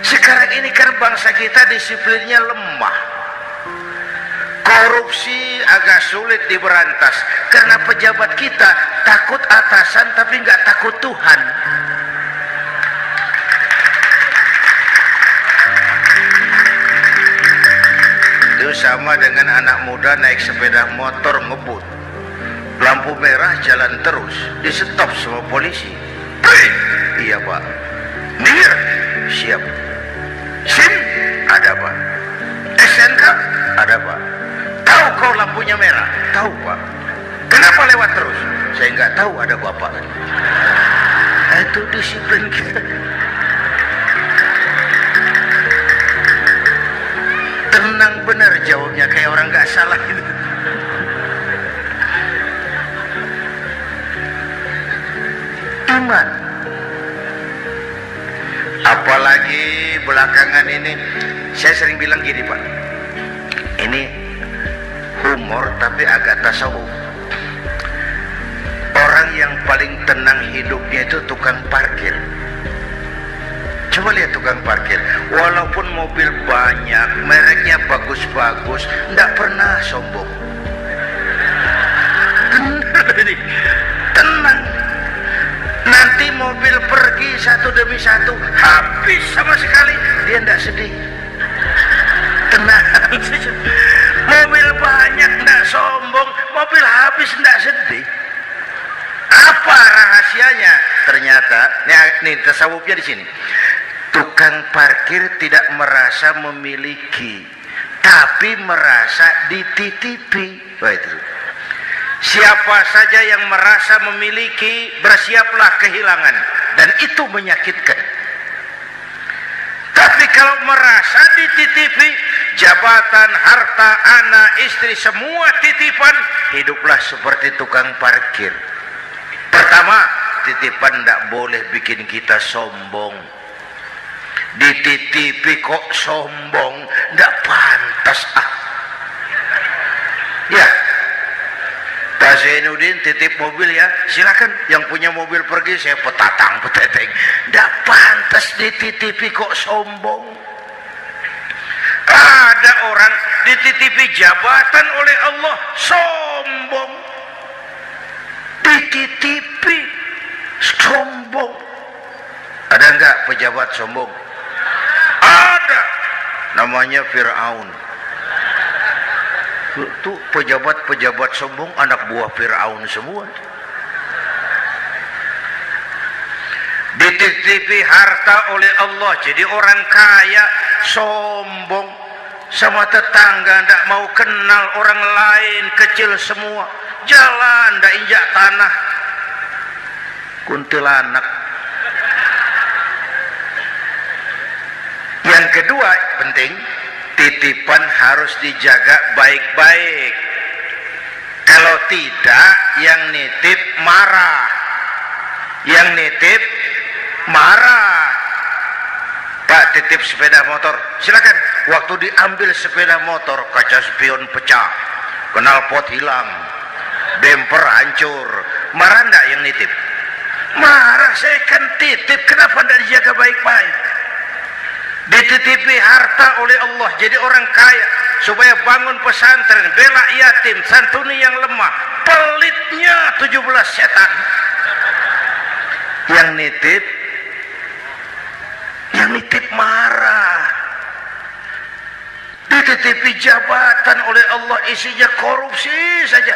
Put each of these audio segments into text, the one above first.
Sekarang ini kan bangsa kita disiplinnya lemah, korupsi agak sulit diberantas karena pejabat kita takut atasan tapi nggak takut Tuhan. Itu sama dengan anak muda naik sepeda motor ngebut, lampu merah jalan terus, di stop sama polisi. Iya pak. Mir, siap. SIM, ada pak. SNK, ada pak. Tahu kau lampunya merah? Tahu pak. Kenapa lewat terus? Saya nggak tahu, ada bapak kan. Itu disiplin kita. Tenang benar jawabnya, kayak orang nggak salah gitu. Iman. Apalagi belakangan ini saya sering bilang gini pak, ini humor tapi agak tasawuf. Orang yang paling tenang hidupnya itu tukang parkir. Coba lihat tukang parkir, walaupun mobil banyak, mereknya bagus-bagus, tidak pernah sombong. Tenang. Nanti mobil pergi satu demi satu, habis sama sekali, dia tidak sedih. Tenang. Mobil banyak tidak sombong, mobil habis tidak sedih. Apa rahasianya? Ternyata, nih tasawufnya di sini. Tukang parkir tidak merasa memiliki, tapi merasa dititipi. Wah itu. Siapa saja yang merasa memiliki, bersiaplah kehilangan, dan itu menyakitkan. Tapi kalau merasa dititipi, jabatan, harta, anak, istri, semua titipan, hiduplah seperti tukang parkir. Pertama, titipan tidak boleh bikin kita sombong. Dititipi kok sombong, tidak pantas ah. Ya, Pak Zainuddin titip mobil ya, silakan. Yang punya mobil pergi, saya peteteng. Tidak pantas dititipi kok sombong. Ada orang dititipi jabatan oleh Allah sombong. Dititipi sombong. Ada enggak pejabat sombong? Ada. Namanya Fir'aun. Itu pejabat-pejabat sombong anak buah Fir'aun semua. Dititipi harta oleh Allah, jadi orang kaya sombong, sama tetangga tidak mau kenal orang lain, kecil semua, jalan tidak injak tanah, kuntilanak. Yang kedua penting, titipan harus dijaga baik-baik. Kalau tidak, yang nitip marah. Yang nitip marah. Pak titip sepeda motor, silakan. Waktu diambil sepeda motor, kaca spion pecah, knalpot hilang, bemper hancur. Marah enggak yang nitip? Marah, saya kan titip, kenapa tidak dijaga baik-baik? Dititipi harta oleh Allah, jadi orang kaya, supaya bangun pesantren, bela yatim, santuni yang lemah. Pelitnya 17 setan. Yang nitip marah. Dititipi jabatan oleh Allah, isinya korupsi saja,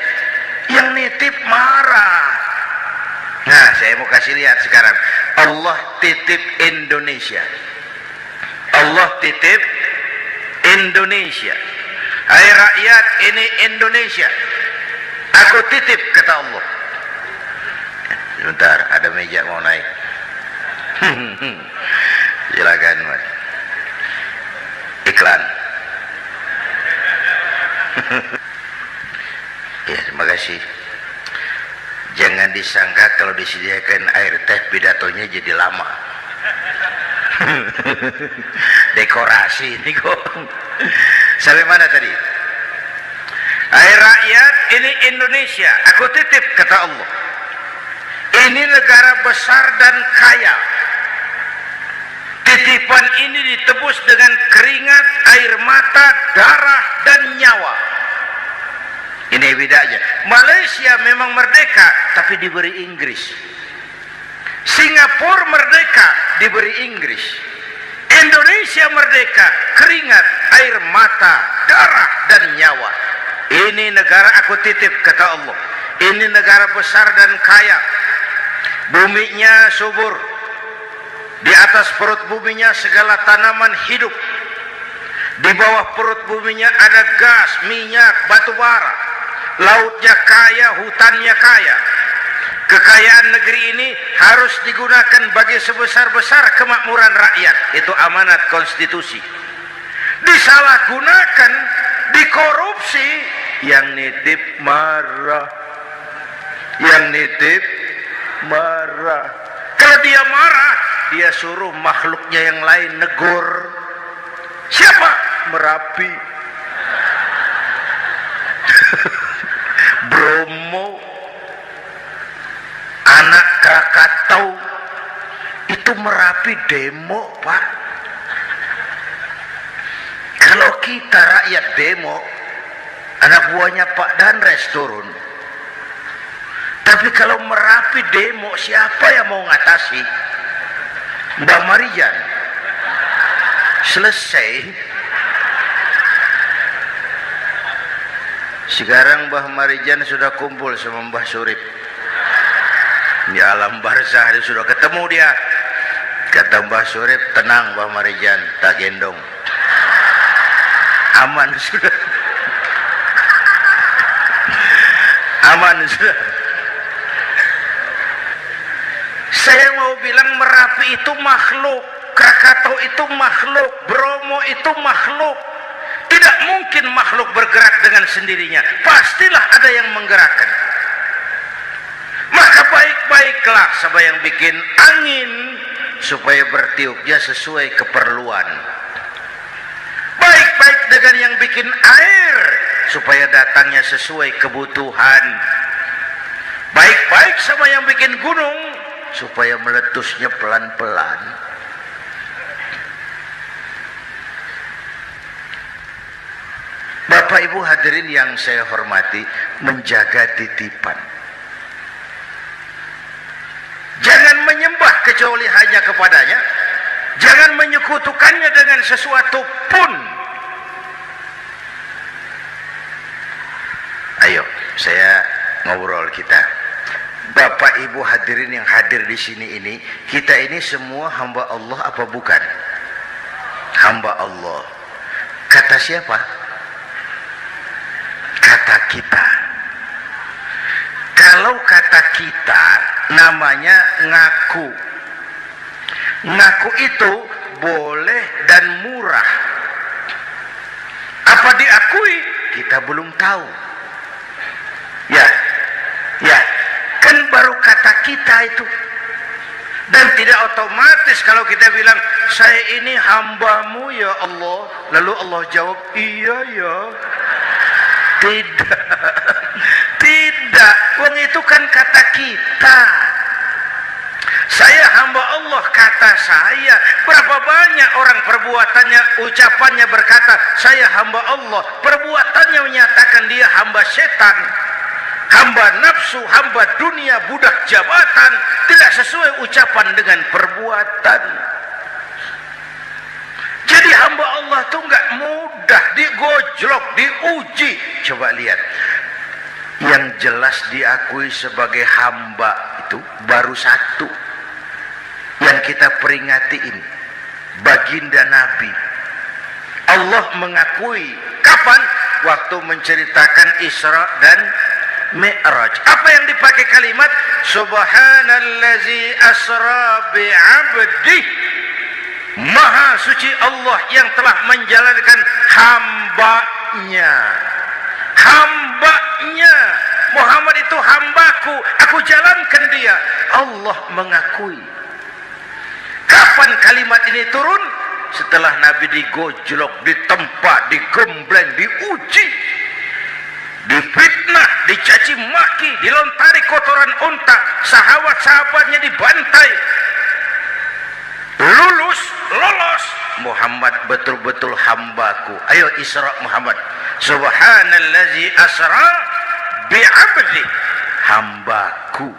yang nitip marah. Nah, saya mau kasih lihat sekarang. Allah titip Indonesia. Allah titip Indonesia. Hai rakyat, ini Indonesia, aku titip, kata Allah. Sebentar, ada meja mau naik. Silakan mas. Iklan. Ya, terima kasih. Jangan disangka kalau disediakan air teh pidatonya jadi lama. Dekorasi ini kok. Sampai mana tadi? Hai rakyat, ini Indonesia, aku titip, kata Allah. Ini negara besar dan kaya. Titipan ini ditebus dengan keringat, air mata, darah, dan nyawa. Ini bedanya. Malaysia memang merdeka, tapi diberi Inggris. Singapura merdeka, diberi Inggris. Indonesia merdeka, keringat, air mata, darah, dan nyawa. Ini negara aku titip, kata Allah. Ini negara besar dan kaya. Buminya subur. Di atas perut buminya segala tanaman hidup. Di bawah perut buminya ada gas, minyak, batu bara. Lautnya kaya, hutannya kaya. Kekayaan negeri ini harus digunakan bagi sebesar-besar kemakmuran rakyat. Itu amanat konstitusi. Disalahgunakan, dikorupsi, yang nitip marah. Yang nitip marah. Kalau dia marah, dia suruh makhluknya yang lain negur. Siapa? Merapi, Bromo, anak Krakatau. Itu Merapi demo, Pak. Kalau kita rakyat demo, anak buahnya Pak Danres turun. Tapi kalau Merapi demo, siapa yang mau ngatasi? Mbak Marijan. Selesai. Sekarang Mbah Marijan sudah kumpul sama Mbah Surip di alam barzah. Dia sudah ketemu dia. Kata Mbah Surip, tenang Mbah Marijan, tak gendong. Aman sudah. Aman sudah. Saya mau bilang Merapi itu makhluk, Krakatau itu makhluk, Bromo itu makhluk. Tidak mungkin makhluk bergerak dengan sendirinya. Pastilah ada yang menggerakkan. Maka baik-baiklah sama yang bikin angin supaya bertiupnya sesuai keperluan. Baik-baik dengan yang bikin air supaya datangnya sesuai kebutuhan. Baik-baik sama yang bikin gunung supaya meletusnya pelan-pelan. Bapak Ibu hadirin yang saya hormati, menjaga titipan. Jangan menyembah kecuali hanya kepadanya. Jangan menyekutukannya dengan sesuatu pun. Ayo, saya ngobrol kita. Bapak Ibu hadirin yang hadir di sini ini, kita ini semua hamba Allah apa bukan? Hamba Allah. Kata siapa? Kata kita. Kalau kata kita namanya ngaku. Ngaku itu boleh dan murah. Apa diakui? Kita belum tahu. Ya, kan baru kata kita itu. Dan tidak otomatis kalau kita bilang, saya ini hambamu ya Allah. Lalu Allah jawab, iya ya. Tidak. Tidak. Wong itu kan kata kita. Saya hamba Allah, kata saya. Berapa banyak orang perbuatannya, ucapannya berkata, saya hamba Allah. Perbuatannya menyatakan dia hamba setan, hamba nafsu, hamba dunia, budak jabatan. Tidak sesuai ucapan dengan perbuatan. Jadi hamba Allah itu enggak mudah, digojlok, diuji. Coba lihat, yang jelas diakui sebagai hamba itu baru satu yang kita peringati ini, baginda Nabi. Allah mengakui kapan? Waktu menceritakan Isra dan Mi'raj. Apa yang dipakai kalimat? Subhanallazi asra bi'abdih. Maha suci Allah yang telah menjalankan hambanya. Hambanya. Muhammad itu hambaku, aku jalankan dia. Allah mengakui. Kapan kalimat ini turun? Setelah Nabi digojlok, ditempa, digembleng, diuji, difitnah, dicaci maki, dilontari kotoran unta, sahabat-sahabatnya dibantai. Lulus, lolos. Muhammad betul-betul hambaku. Ayo Isra Muhammad. Subhanallazi asra bi'abdi, hambaku.